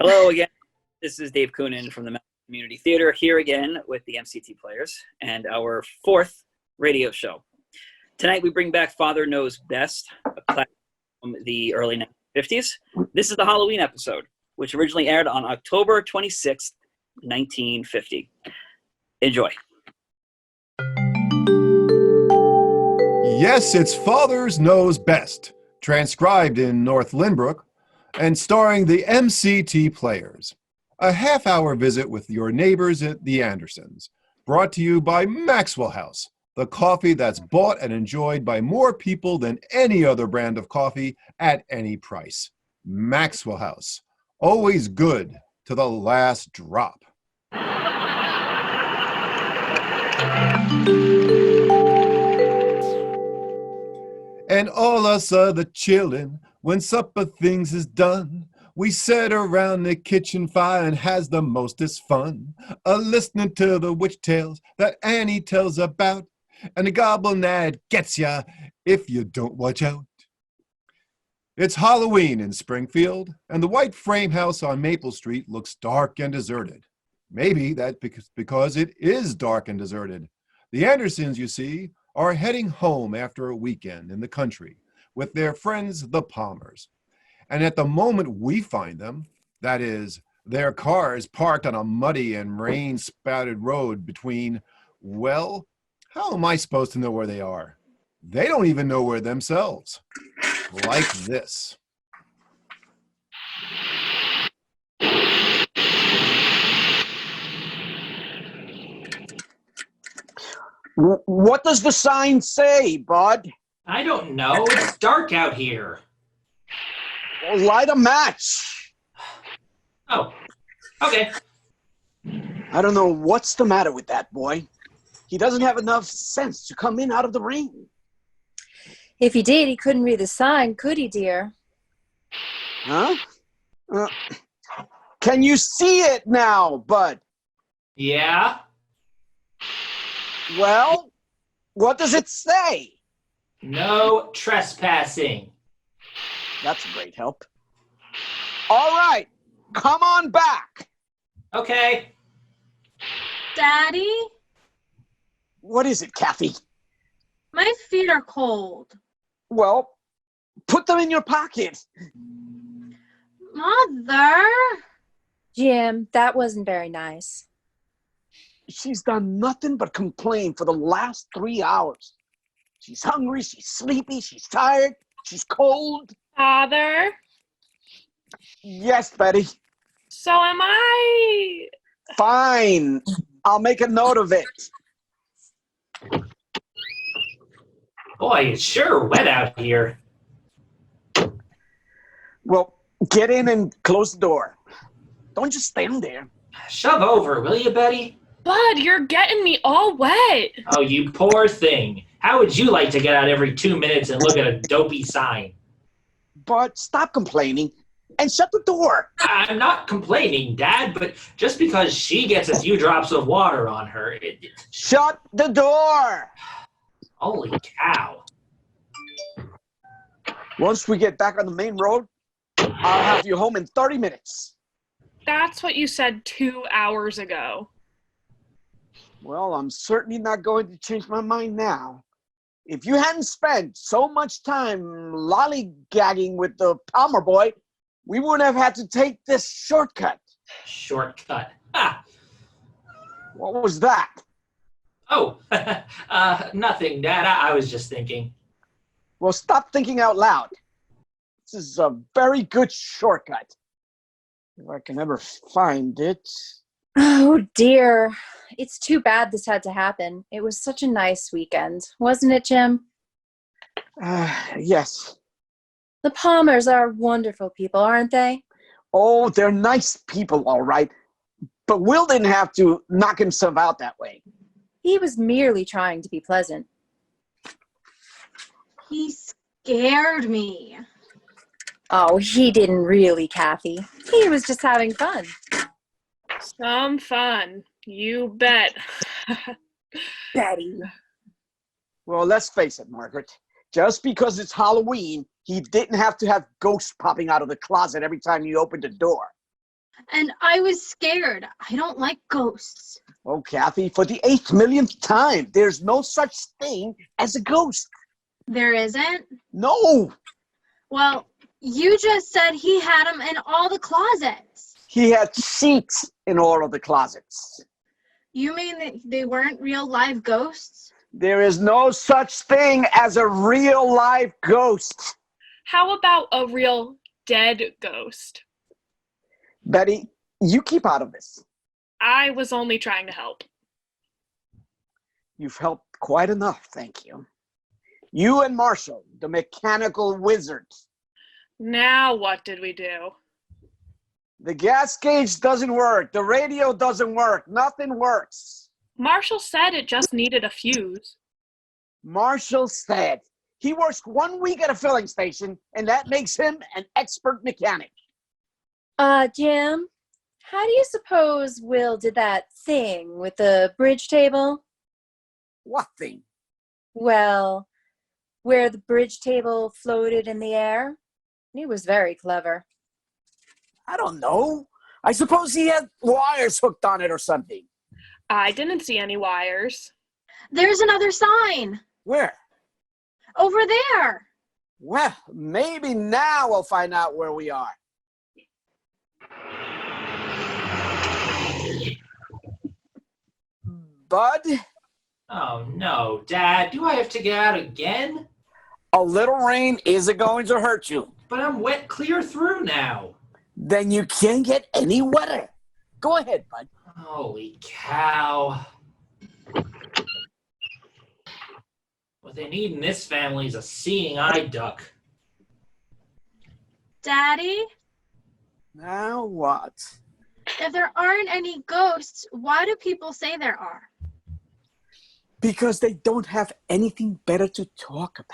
Hello again. This is Dave Coonan from the Malverne Community Theatre, here again with the MCT players and our fourth radio show. Tonight we bring back Father Knows Best, a classic from the early 1950s. This is the Halloween episode, which originally aired on October 26th, 1950. Enjoy. Yes, it's Father Knows Best, transcribed in North Lynbrook, and starring the MCT players. A half-hour visit with your neighbors at the Andersons, brought to you by Maxwell House, the coffee that's bought and enjoyed by more people than any other brand of coffee at any price. Maxwell House, always good to the last drop. And all us other chillin', when supper things is done, we sit around the kitchen fire and has the mostest fun, a-listening to the witch tales that Annie tells about, and the goblin that gets ya if you don't watch out. It's Halloween in Springfield, and the white frame house on Maple Street looks dark and deserted. Maybe that's because it is dark and deserted. The Andersons, you see, are heading home after a weekend in the country with their friends, the Palmers. And at the moment we find them, that is, their cars parked on a muddy and rain-spouted road between, well, how am I supposed to know where they are? They don't even know where themselves. Like this. What does the sign say, Bud? I don't know. It's dark out here. Well, light a match. Oh, okay. I don't know what's the matter with that boy. He doesn't have enough sense to come in out of the rain. If he did, he couldn't read the sign, could he, dear? Huh? Can you see it now, Bud? Yeah? Well, what does it say? No trespassing. That's a great help. All right, come on back. Okay. Daddy, What is it, Kathy? my feet are cold. Well, put them in your pocket. Mother? Jim, that wasn't very nice. She's done nothing but complain for the last 3 hours. She's hungry, she's sleepy, she's tired, she's cold. Father? Yes, Betty. So am I. Fine. I'll make a note of it. Boy, it's sure wet out here. Well, get in and close the door. Don't just stand there. Shove over, will you, Betty? Bud, you're getting me all wet. Oh, you poor thing. How would you like to get out every 2 minutes and look at a dopey sign? But stop complaining and shut the door. I'm not complaining, Dad, but just because she gets a few drops of water on her, Shut the door. holy cow. Once we get back on the main road, I'll have you home in 30 minutes. That's what you said 2 hours ago. Well, I'm certainly not going to change my mind now. If you hadn't spent so much time lollygagging with the Palmer boy, we wouldn't have had to take this shortcut. Shortcut. Ha! What was that? Oh, nothing, Dad. I was just thinking. Well, stop thinking out loud. This is a very good shortcut. If I can ever find it. Oh, dear. It's too bad this had to happen. It was such a nice weekend, wasn't it, Jim? Yes. The Palmers are wonderful people, aren't they? Oh, they're nice people, all right. But Will didn't have to knock himself out that way. He was merely trying to be pleasant. He scared me. Oh, he didn't really, Kathy. He was just having fun. Some fun. You bet. Betty. Well, let's face it, Margaret. Just because it's Halloween, he didn't have to have ghosts popping out of the closet every time you opened the door. And I was scared. I don't like ghosts. Oh, Kathy, for the 8th millionth time, there's no such thing as a ghost. There isn't? No, Well, you just said he had them in all the closets. he had seats in all of the closets. You mean that they weren't real live ghosts? There is no such thing as a real live ghost. How about a real dead ghost? Betty, you keep out of this. I was only trying to help. You've helped quite enough, thank you. You and Marshall, the mechanical wizards. Now what did we do? The gas gauge doesn't work. The radio doesn't work. Nothing works. Marshall said it just needed a fuse. Marshall said he works 1 week at a filling station, and that makes him an expert mechanic. Jim, how do you suppose Will did that thing with the bridge table? What thing? Well, where the bridge table floated in the air? He was very clever. I don't know. I suppose he had wires hooked on it or something. I didn't see any wires. There's another sign. Where? Over there. Well, maybe now we'll find out where we are. Bud, Oh no, Dad, do I have to get out again? a little rain isn't going to hurt you. But I'm wet clear through now. Then you can't get any wetter. Go ahead, Bud. Holy cow. What they need in this family is a seeing eye duck. Daddy, Now what? if there aren't any ghosts, why do people say there are? Because they don't have anything better to talk about.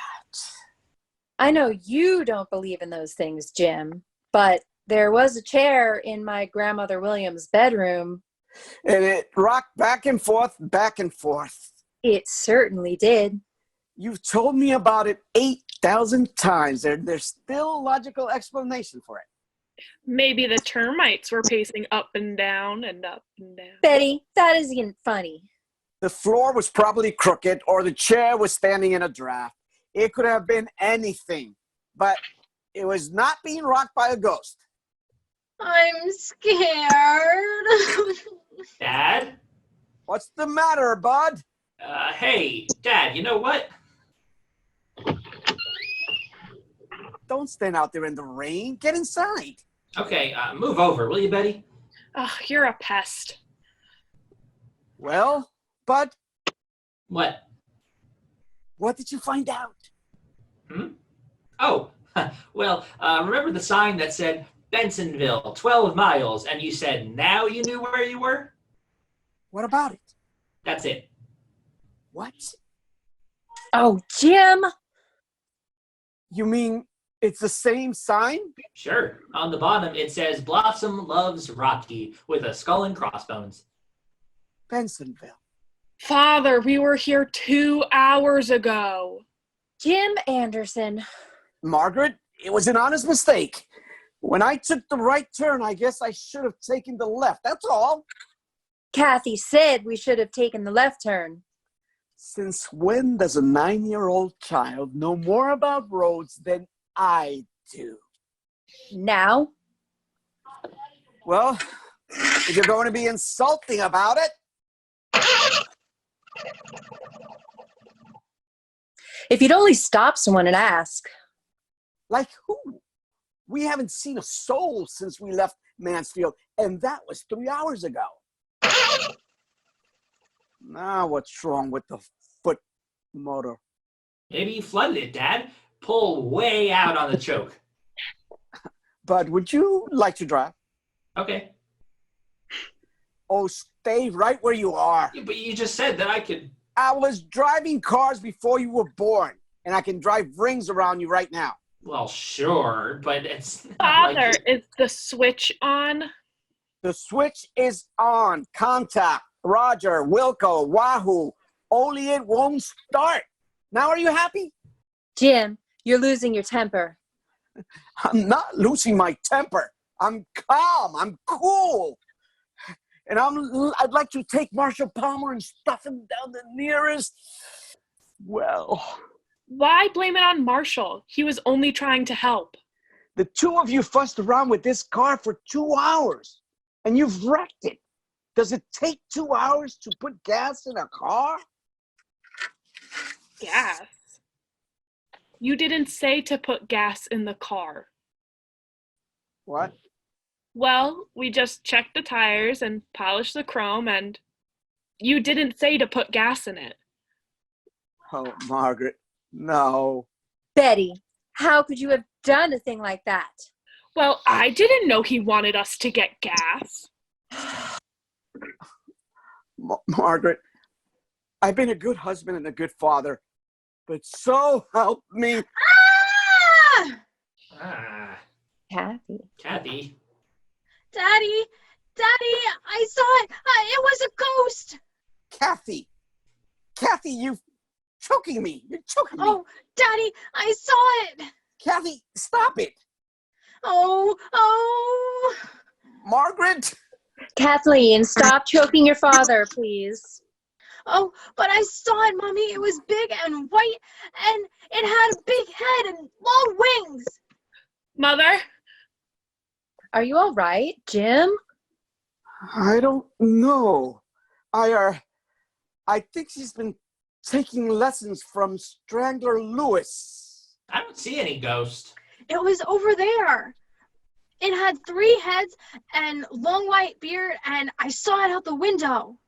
I know you don't believe in those things, Jim, but there was a chair in my grandmother William's bedroom. And it rocked back and forth, back and forth. It certainly did. You've told me about it 8,000 times. There's still a logical explanation for it. Maybe the termites were pacing up and down and up and down. Betty, that isn't funny. The floor was probably crooked, or the chair was standing in a draft. It could have been anything, but it was not being rocked by a ghost. I'm scared. Dad? What's the matter, Bud? Hey, Dad, you know what? Don't stand out there in the rain. Get inside. Okay, move over, will you, Betty? Ugh, you're a pest. Well, Bud, What? what did you find out? Oh, well, remember the sign that said Bensonville, 12 miles, and you said now you knew where you were? What about it? That's it. What? Oh, Jim! You mean it's the same sign? Sure. On the bottom, it says Blossom loves Rocky with a skull and crossbones. Bensonville. Father, we were here 2 hours ago. Jim Anderson. Margaret, it was an honest mistake. When I took the right turn, I guess I should have taken the left. That's all. Kathy said we should have taken the left turn. Since when does a 9-year-old child know more about roads than I do? Now? Well, if you're going to be insulting about it. If you'd only stop someone and ask. Like who? We haven't seen a soul since we left Mansfield, and that was 3 hours ago. Now what's wrong with the foot motor? Maybe you flooded it, Dad. Pull way out on the choke. Bud, would you like to drive? Okay. Oh, stay right where you are. Yeah, but you just said that I could. I was driving cars before you were born, and I can drive rings around you right now. Well, sure, but it's not Father, like is the switch on? The switch is on. Contact. Roger, Wilco, Wahoo. Only it won't start. Now are you happy? Jim, you're losing your temper. I'm not losing my temper. I'm calm. I'm cool. And I'd like to take Marshall Palmer and stuff him down the nearest, well, Why blame it on Marshall? He was only trying to help. the two of you fussed around with this car for 2 hours, and you've wrecked it. Does it take 2 hours to put gas in a car? Gas? You didn't say to put gas in the car. What? Well, we just checked the tires and polished the chrome, and you didn't say to put gas in it. Oh, Margaret, no. Betty, how could you have done a thing like that? Well, I didn't know he wanted us to get gas. Margaret, I've been a good husband and a good father, but so help me. Ah! Ah, Kathy. Kathy. Daddy, I saw it. It was a ghost. Kathy, you choking me. You're choking me. Oh, Daddy, I saw it. Kathy, stop it. Oh. Margaret. Kathleen, stop choking your father, please. Oh, but I saw it, Mommy. It was big and white, and it had a big head and long wings. Mother? Are you all right, Jim? I don't know. I think she's been taking lessons from Strangler Lewis. I don't see any ghost. It was over there. It had 3 heads and long white beard, and I saw it out the window.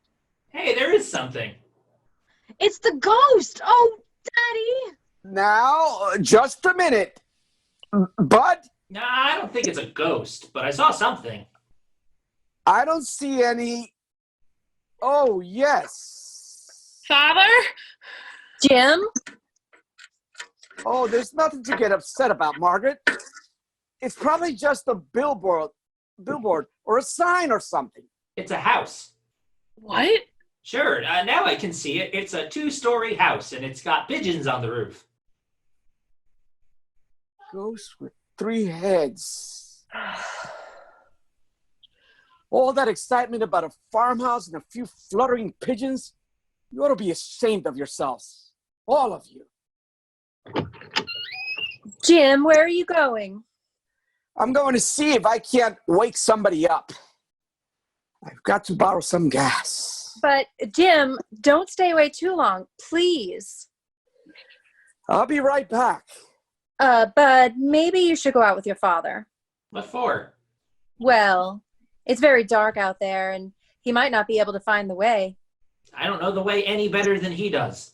Hey, there is something. It's the ghost. Oh, Daddy. Now, just a minute. Bud, Nah, I don't think it's a ghost, but I saw something. I don't see any. Oh, yes. Father? Jim? Oh, there's nothing to get upset about, Margaret. It's probably just a billboard or a sign or something. It's a house. What? Sure, now I can see it. It's a 2-story house, and it's got pigeons on the roof. Ghost with 3 heads. All that excitement about a farmhouse and a few fluttering pigeons? You ought to be ashamed of yourselves. All of you. Jim, where are you going? I'm going to see if I can't wake somebody up. I've got to borrow some gas. But, Jim, don't stay away too long, please. I'll be right back. Bud, maybe you should go out with your father. What for? Well, it's very dark out there, and he might not be able to find the way. I don't know the way any better than he does.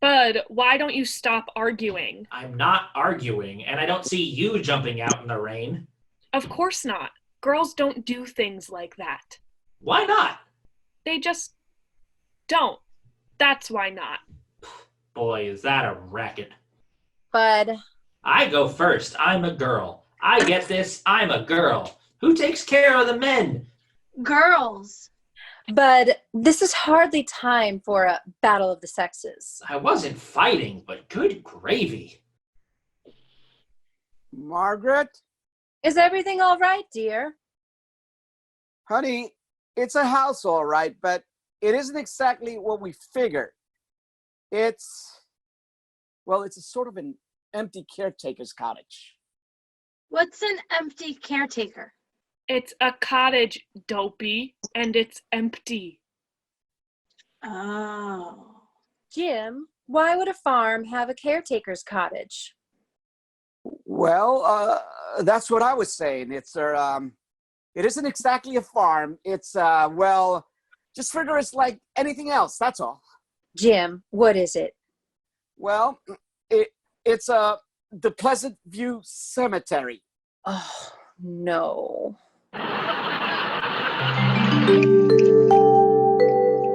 Bud, why don't you stop arguing? I'm not arguing, and I don't see you jumping out in the rain. Of course not. Girls don't do things like that. Why not? They just don't. That's why not. Boy, is that a racket. Bud, I go first. I'm a girl. I get this. I'm a girl. Who takes care of the men? Girls. Bud, this is hardly time for a battle of the sexes. I wasn't fighting, but good gravy. Margaret? Is everything all right, dear? Honey, it's a house all right, but it isn't exactly what we figured. It's a sort of an empty caretaker's cottage. What's an empty caretaker? It's a cottage, dopey, and it's empty. Oh. Jim, why would a farm have a caretaker's cottage? Well, that's what I was saying. It isn't exactly a farm. It's, just figure it's like anything else, that's all. Jim, what is it? Well, it's the Pleasant View Cemetery. Oh, no.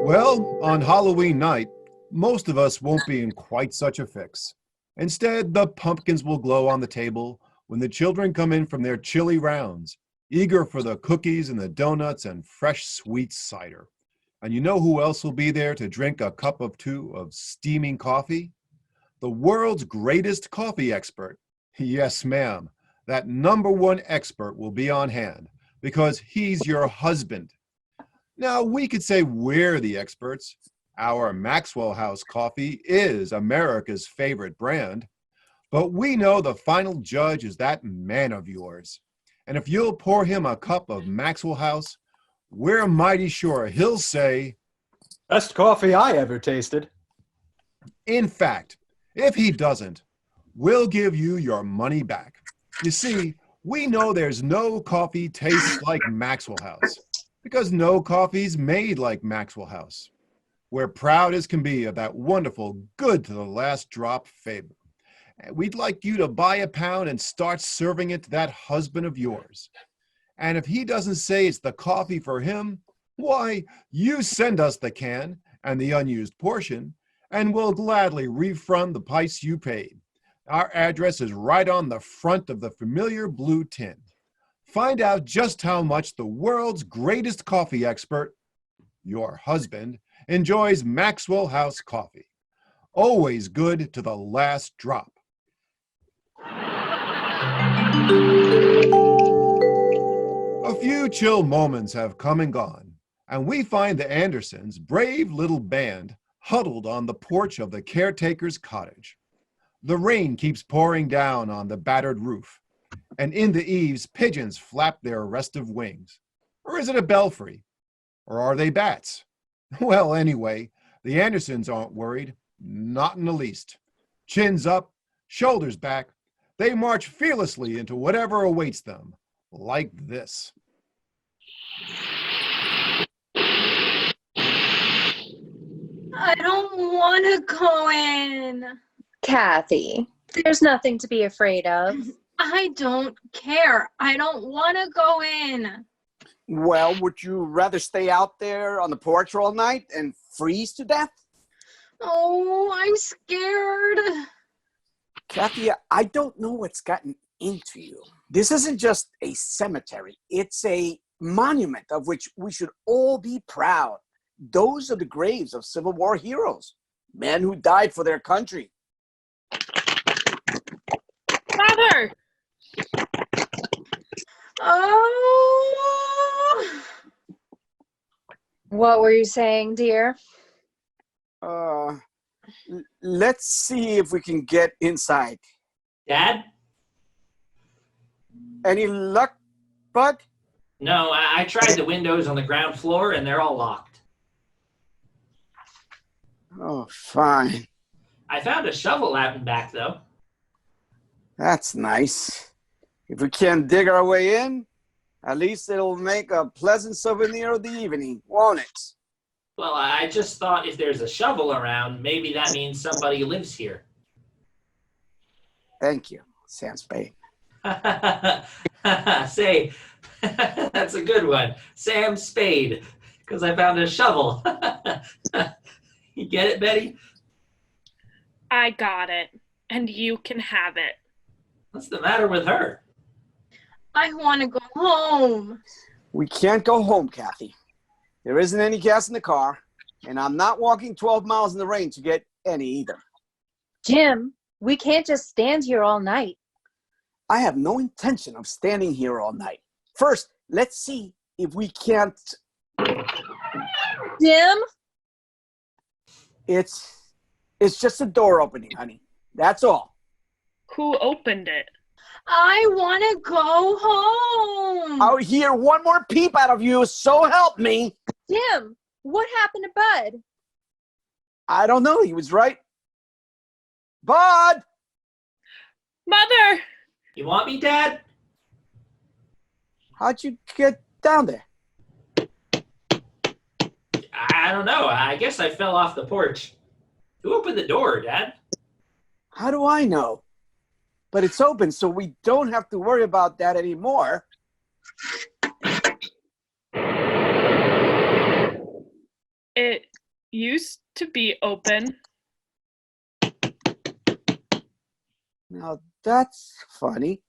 Well, on Halloween night, most of us won't be in quite such a fix. Instead, the pumpkins will glow on the table when the children come in from their chilly rounds, eager for the cookies and the donuts and fresh sweet cider. And you know who else will be there to drink a cup or two of steaming coffee? The world's greatest coffee expert. Yes, ma'am. that #1 expert will be on hand because he's your husband. Now, we could say we're the experts. Our Maxwell House coffee is America's favorite brand. But we know the final judge is that man of yours. And if you'll pour him a cup of Maxwell House, we're mighty sure he'll say, Best coffee I ever tasted. in fact, if he doesn't, we'll give you your money back. You see, we know there's no coffee tastes like Maxwell House because no coffee's made like Maxwell House. We're proud as can be of that wonderful, good to the last drop flavor. We'd like you to buy a pound and start serving it to that husband of yours. And if he doesn't say it's the coffee for him, why, you send us the can and the unused portion, and we'll gladly refund the price you paid. Our address is right on the front of the familiar blue tin. Find out just how much the world's greatest coffee expert, your husband, enjoys Maxwell House coffee. Always good to the last drop. A few chill moments have come and gone, and we find the Andersons' brave little band huddled on the porch of the caretaker's cottage. The rain keeps pouring down on the battered roof, and in the eaves pigeons flap their restive wings. Or is it a belfry? Or are they bats? Well, anyway, the Andersons aren't worried, not in the least. Chins up, shoulders back, they march fearlessly into whatever awaits them, like this. I don't want to go in. Kathy, there's nothing to be afraid of. I don't care. I don't want to go in. Well, would you rather stay out there on the porch all night and freeze to death? Oh, I'm scared. Kathy, I don't know what's gotten into you. This isn't just a cemetery. It's a monument of which we should all be proud. Those are the graves of Civil War heroes, men who died for their country. Father! Oh. What were you saying, dear? Let's see if we can get inside. Dad? Any luck, Bud? No, I tried the windows on the ground floor and they're all locked. Oh, fine. I found a shovel out and back though. That's nice. If we can't dig our way in, at least it'll make a pleasant souvenir of the evening, won't it? Well, I just thought if there's a shovel around, maybe that means somebody lives here. Thank you, Sam Spade. Say, that's a good one. Sam Spade, because I found a shovel. You get it, Betty? I got it. And you can have it. What's the matter with her? I want to go home. We can't go home, Kathy. There isn't any gas in the car, and I'm not walking 12 miles in the rain to get any either. Jim, we can't just stand here all night. I have no intention of standing here all night. First, let's see if we can't... Jim? It's just a door opening, honey. That's all. Who opened it? I want to go home. I'll hear one more peep out of you, so help me. Jim, what happened to Bud? I don't know. He was right. Bud! Mother! You want me, Dad? How'd you get down there? I don't know. I guess I fell off the porch. Who opened the door, Dad? How do I know? But it's open, so we don't have to worry about that anymore. It used to be open. Now that's funny.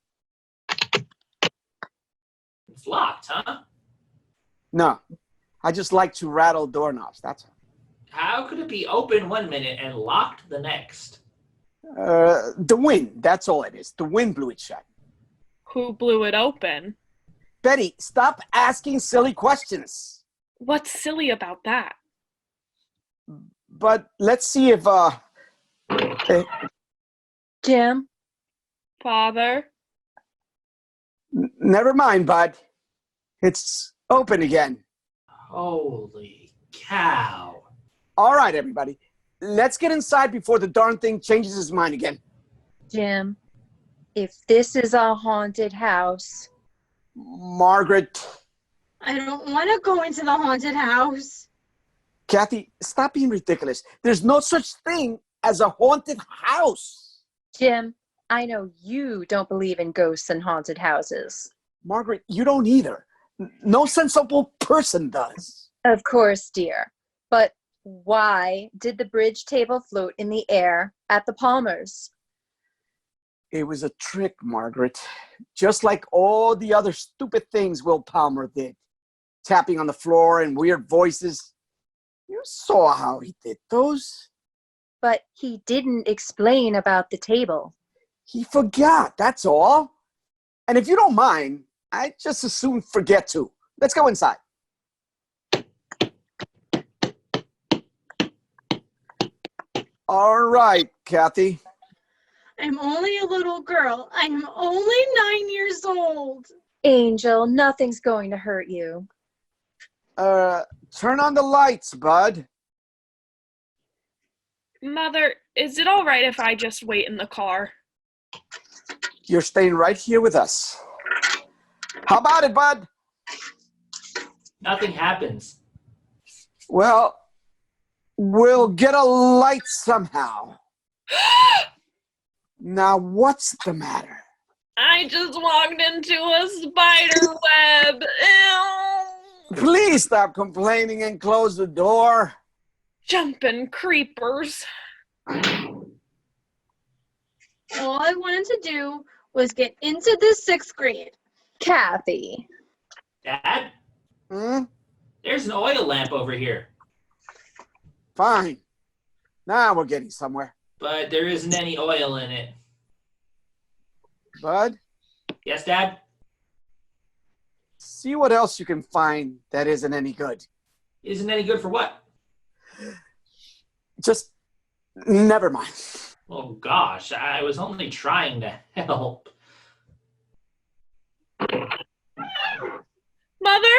It's locked, huh? No, I just like to rattle doorknobs. That's all. How could it be open one minute and locked the next? The wind. That's all it is. The wind blew it shut. Who blew it open? Betty, stop asking silly questions. What's silly about that? But let's see if, Jim, Father? never mind, bud. It's open again. Holy cow. All right, everybody. Let's get inside before the darn thing changes his mind again. Jim, if this is a haunted house. Margaret. I don't want to go into the haunted house. Kathy, stop being ridiculous. There's no such thing as a haunted house. Jim, I know you don't believe in ghosts and haunted houses. Margaret, you don't either. No sensible person does. Of course, dear. But why did the bridge table float in the air at the Palmers? It was a trick, Margaret. Just like all the other stupid things Will Palmer did. Tapping on the floor and weird voices. You saw how he did those. But he didn't explain about the table. He forgot, that's all. And if you don't mind, I'd just as soon forget to. Let's go inside. All right, Kathy. I'm only a little girl. I am only 9 years old. Angel, nothing's going to hurt you. Turn on the lights, bud. Mother, is it all right if I just wait in the car? You're staying right here with us. How about it, bud? Nothing happens. Well, we'll get a light somehow. Now, what's the matter? I just walked into a spider web. Ew. Please stop complaining and close the door. Jumping creepers. All I wanted to do was get into the 6th grade. Kathy. Dad, Hmm? there's an oil lamp over here, Fine. Now we're getting somewhere. but there isn't any oil in it. Bud, Yes, Dad? see what else you can find that isn't any good. Isn't any good for what? Just never mind. Oh, gosh, I was only trying to help. Mother?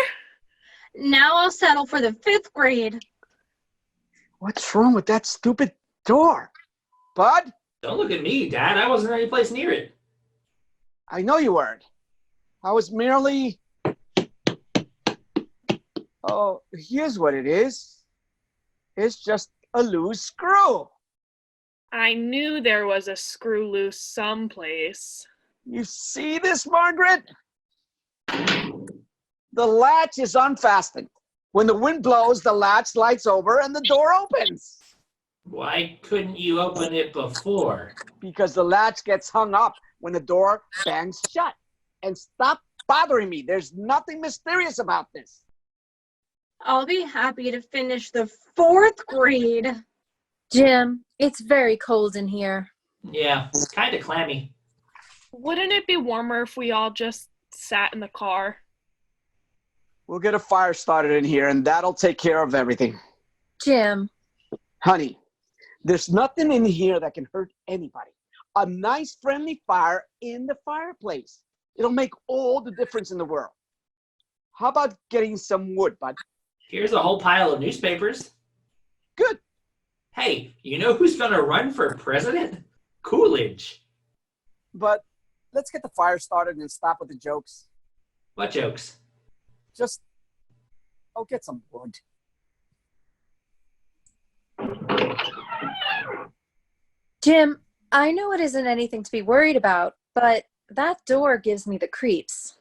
Now I'll settle for the 5th grade. What's wrong with that stupid door? Bud, Don't look at me, Dad. I wasn't any place near it. I know you weren't. I was merely... Oh, here's what it is. It's just a loose screw. I knew there was a screw loose someplace. You see this, Margaret? The latch is unfastened. When the wind blows, the latch slides over and the door opens. Why couldn't you open it before? Because the latch gets hung up when the door bangs shut. And stop bothering me. There's nothing mysterious about this. I'll be happy to finish the 4th grade. Jim, it's very cold in here. Yeah, it's kind of clammy. Wouldn't it be warmer if we all just sat in the car? We'll get a fire started in here and that'll take care of everything. Jim, Honey, there's nothing in here that can hurt anybody. A nice friendly fire in the fireplace. It'll make all the difference in the world. How about getting some wood, bud? Here's a whole pile of newspapers. Good. Hey, you know who's gonna run for president? Coolidge. But let's get the fire started and stop with the jokes. What jokes? Just, get some wood. Jim, I know it isn't anything to be worried about, but that door gives me the creeps.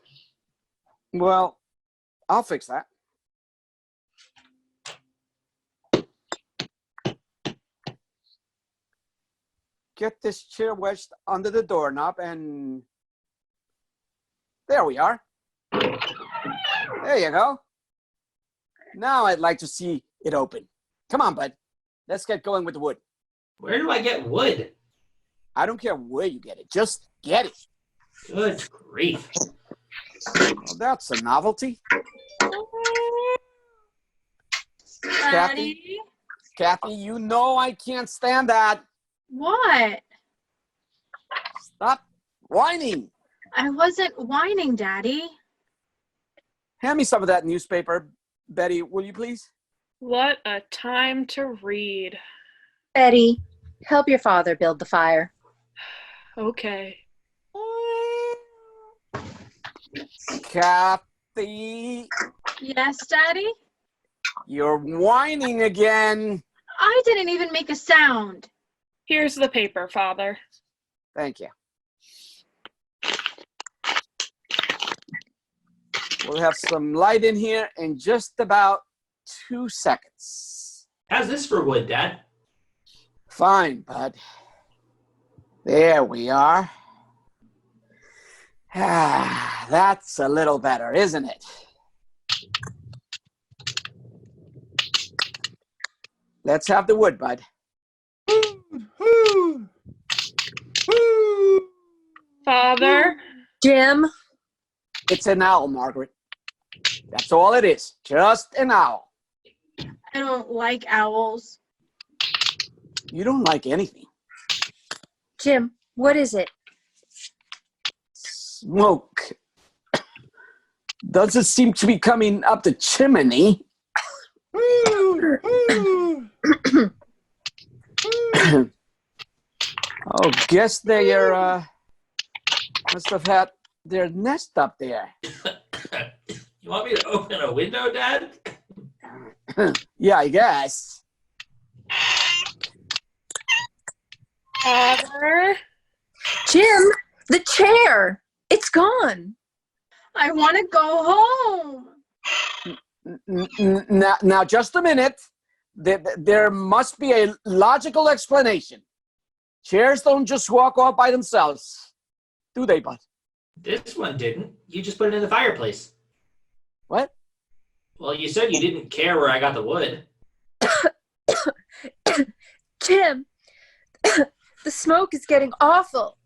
Well, I'll fix that. Get this chair wedged under the doorknob and there we are. There you go. Now I'd like to see it open. Come on, bud. Let's get going with the wood. Where do I get wood? I don't care where you get it. Just get it. Good grief. Well, that's a novelty. Daddy? Kathy, you know I can't stand that. What? Stop whining. I wasn't whining, Daddy. Hand me some of that newspaper. Betty, will you please? What a time to read. Betty, help your father build the fire. Okay. Kathy, Yes, Daddy? you're whining again. I didn't even make a sound. Here's the paper, Father. Thank you. We'll have some light in here in just about 2 seconds. How's this for wood, Dad? Fine, bud. There we are. Ah, that's a little better, isn't it? Let's have the wood, bud. Woo! Woo! Father? Jim, It's an owl, Margaret. That's all it is. Just an owl. I don't like owls. You don't like anything. Jim, what is it? Smoke. Doesn't seem to be coming up the chimney. Woo! Woo! Oh, guess they must have had their nest up there. You want me to open a window, Dad? Yeah, I guess. Father? Jim, the chair. It's gone. I want to go home. Now, just a minute. There must be a logical explanation. Chairs don't just walk off by themselves, do they, bud? This one didn't. You just put it in the fireplace. What? Well, you said you didn't care where I got the wood. Jim, the smoke is getting awful.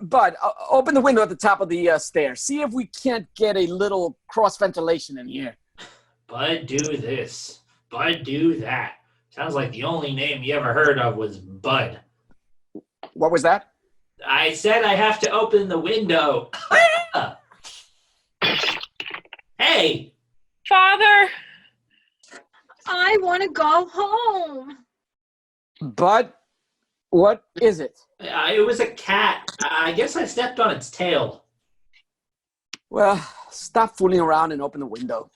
Bud, open the window at the top of the stairs. See if we can't get a little cross ventilation in here. Bud do this. Bud do that. Sounds like the only name you ever heard of was Bud. What was that? I said I have to open the window. Hey! Father? I want to go home. Bud, what is it? It was a cat. I guess I stepped on its tail. Well, stop fooling around and open the window.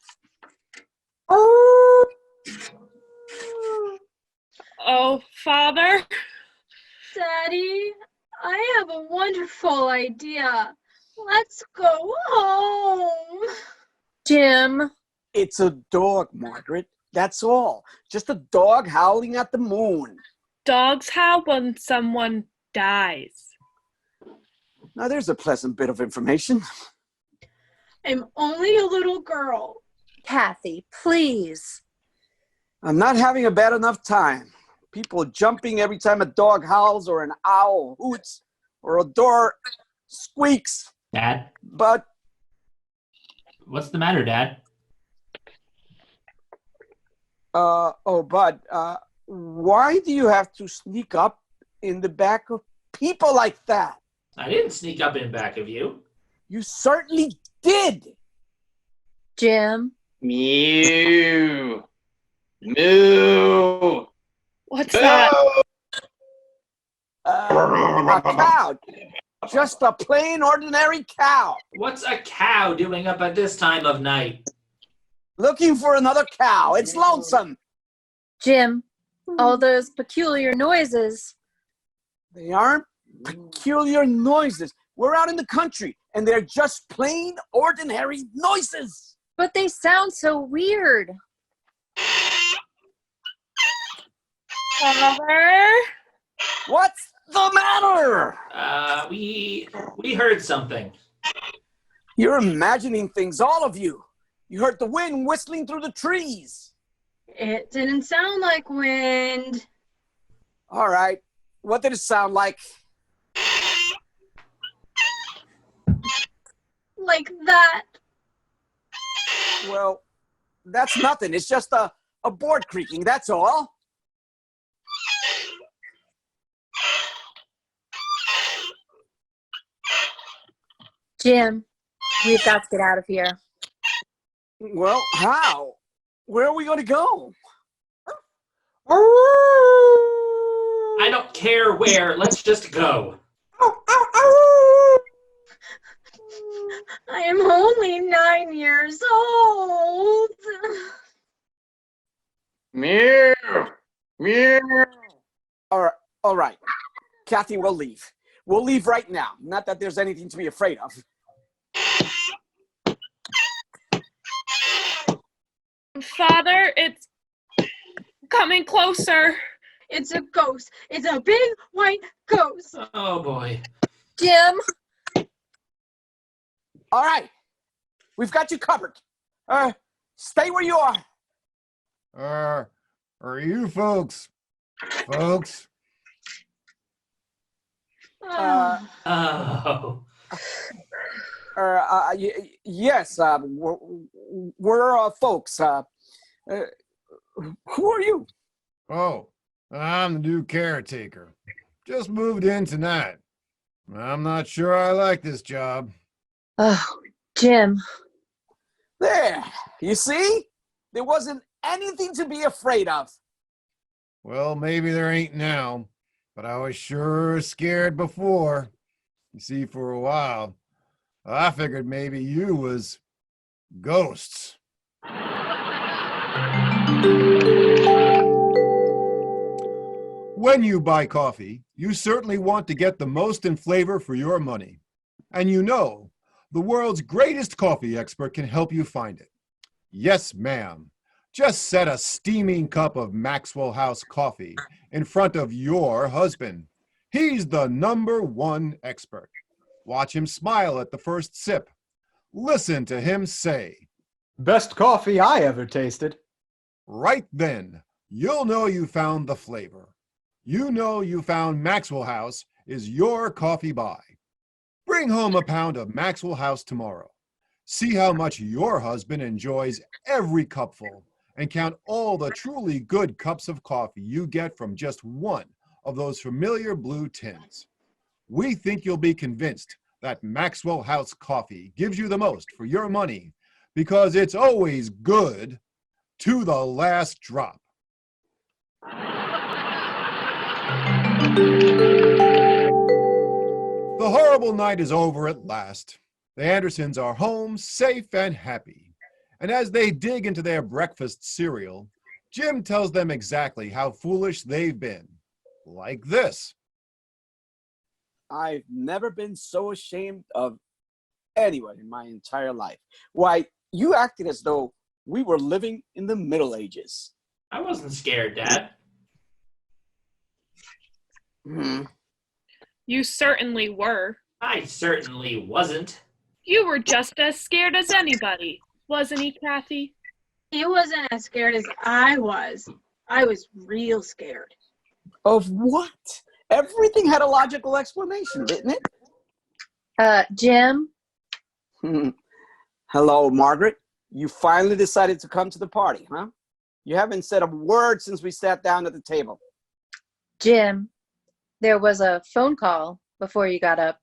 Oh, Father? Daddy, I have a wonderful idea. Let's go home. Jim, It's a dog, Margaret. That's all. Just a dog howling at the moon. Dogs howl when someone dies. Now, there's a pleasant bit of information. I'm only a little girl. Kathy, please. I'm not having a bad enough time. People jumping every time a dog howls or an owl hoots or a door squeaks. Dad? But What's the matter, Dad? Bud, why do you have to sneak up in the back of people like that? I didn't sneak up in back of you. You certainly did. Jim, Mew. Moo. What's that? A cow. Just a plain, ordinary cow. What's a cow doing up at this time of night? Looking for another cow. It's lonesome. Jim, all those peculiar noises. They aren't peculiar noises. We're out in the country, and they're just plain, ordinary noises. But they sound so weird. Father? What's the matter? We heard something. You're imagining things, all of you. You heard the wind whistling through the trees. It didn't sound like wind. All right. What did it sound like? like that. Well, that's nothing. It's just a board creaking, that's all. Jim, we've got to get out of here. Well, how? Where are we going to go? I don't care where. Let's just go. I am only 9 years old. Meow. Meow. All right. Kathy, we'll leave. We'll leave right now. Not that there's anything to be afraid of. Father, it's coming closer. It's a ghost. It's a big white ghost. Oh boy. Jim! All right. We've got you covered. Stay where you are. Are you folks? Folks? Oh. Yes, we're folks. Who are you? Oh, I'm the new caretaker. Just moved in tonight. I'm not sure I like this job. Oh, Jim. There. You see? There wasn't anything to be afraid of. Well, maybe there ain't now, but I was sure scared before. You see, for a while, I figured maybe you was ghosts. When you buy coffee, you certainly want to get the most in flavor for your money. And you know, the world's greatest coffee expert can help you find it. Yes, ma'am. Just set a steaming cup of Maxwell House coffee in front of your husband. He's the #1 expert. Watch him smile at the first sip. Listen to him say, Best coffee I ever tasted. right then, you'll know you found the flavor. You know you found Maxwell House is your coffee buy. Bring home a pound of Maxwell House tomorrow. See how much your husband enjoys every cupful and count all the truly good cups of coffee you get from just one of those familiar blue tins. We think you'll be convinced that Maxwell House coffee gives you the most for your money because it's always good to the last drop. The horrible night is over at last. The Andersons are home, safe and happy. And as they dig into their breakfast cereal, Jim tells them exactly how foolish they've been. Like this. I've never been so ashamed of anyone in my entire life. Why, you acted as though we were living in the Middle Ages. I wasn't scared, Dad. You certainly were. I certainly wasn't. You were just as scared as anybody, wasn't he, Kathy? He wasn't as scared as I was. I was real scared. Of what? Everything had a logical explanation, didn't it? Jim? Hello, Margaret. You finally decided to come to the party, huh? You haven't said a word since we sat down at the table. Jim, there was a phone call before you got up.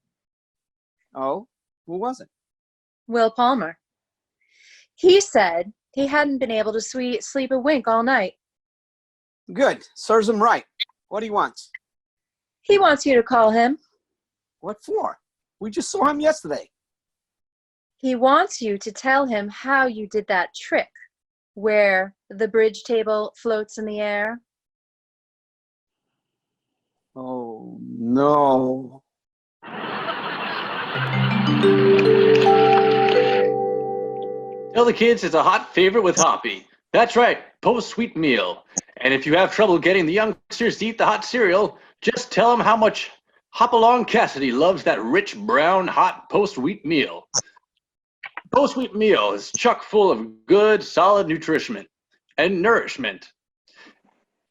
Oh, who was it? Will Palmer. He said he hadn't been able to sleep a wink all night. Good. Serves him right. What do you want? He wants you to call him. What for? We just saw him yesterday. He wants you to tell him how you did that trick where the bridge table floats in the air. Oh, no. Tell the kids it's a hot favorite with Hoppy. That's right, post-sweet meal. And if you have trouble getting the youngsters to eat the hot cereal, just tell them how much Hopalong Cassidy loves that rich, brown, hot post-wheat meal. Post-wheat meal is chock full of good, solid nutrition and nourishment.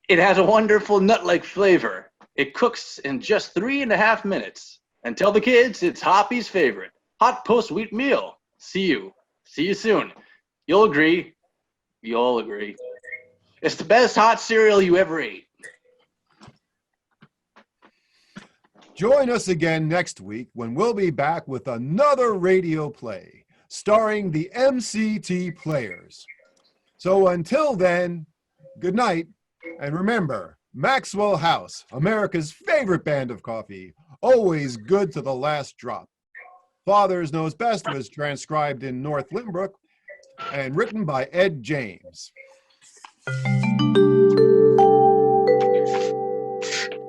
It has a wonderful nut-like flavor. It cooks in just 3.5 minutes. And tell the kids it's Hoppy's favorite, hot post-wheat meal. See you. See you soon. You'll agree. You'll agree. It's the best hot cereal you ever ate. Join us again next week when we'll be back with another radio play starring the MCT players. So until then, good night, and remember, Maxwell House, America's favorite band of coffee, always good to the last drop. Father's Knows Best was transcribed in North Limbrook and written by Ed James.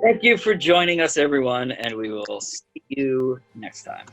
Thank you for joining us, everyone, and we will see you next time.